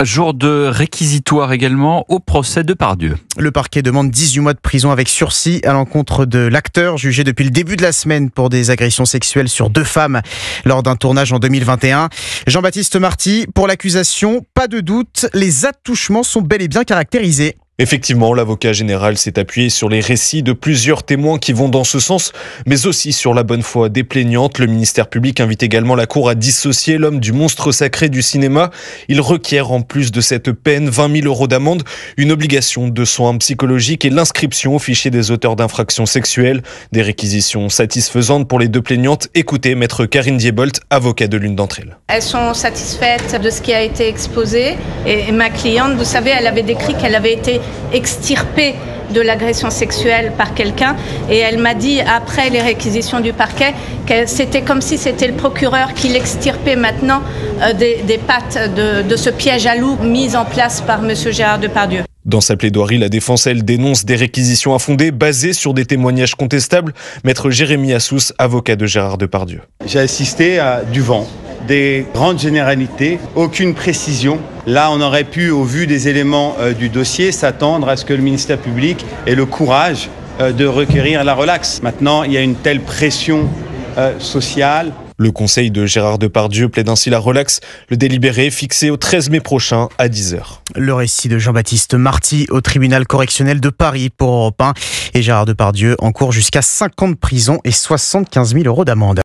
Jour de réquisitoire également au procès de Pardieu. Le parquet demande 18 mois de prison avec sursis à l'encontre de l'acteur jugé depuis le début de la semaine pour des agressions sexuelles sur 2 femmes lors d'un tournage en 2021. Jean-Baptiste Marty, pour l'accusation, pas de doute, les attouchements sont bel et bien caractérisés. Effectivement, l'avocat général s'est appuyé sur les récits de plusieurs témoins qui vont dans ce sens, mais aussi sur la bonne foi des plaignantes. Le ministère public invite également la Cour à dissocier l'homme du monstre sacré du cinéma. Il requiert en plus de cette peine 20 000 € d'amende, une obligation de soins psychologiques et l'inscription au fichier des auteurs d'infractions sexuelles. Des réquisitions satisfaisantes pour les 2 plaignantes. Écoutez maître Karine Diebolt, avocat de l'une d'entre elles. Elles sont satisfaites de ce qui a été exposé et ma cliente, vous savez, elle avait décrit qu'elle avait été extirpée de l'agression sexuelle par quelqu'un et elle m'a dit après les réquisitions du parquet que c'était comme si c'était le procureur qui l'extirpait maintenant des pattes de ce piège à loup mis en place par monsieur Gérard Depardieu. Dans sa plaidoirie, la défense, elle, dénonce des réquisitions infondées basées sur des témoignages contestables. Maître Jérémy Assous, avocat de Gérard Depardieu. J'ai assisté à du vent, des grandes généralités, aucune précision. Là, on aurait pu, au vu des éléments du dossier, s'attendre à ce que le ministère public ait le courage de requérir la relaxe. Maintenant, il y a une telle pression sociale. Le conseil de Gérard Depardieu plaide ainsi la relaxe. Le délibéré est fixé au 13 mai prochain à 10h. Le récit de Jean-Baptiste Marty au tribunal correctionnel de Paris pour Europe 1 et Gérard Depardieu encourt jusqu'à 5 ans de prison et 75 000 € d'amende.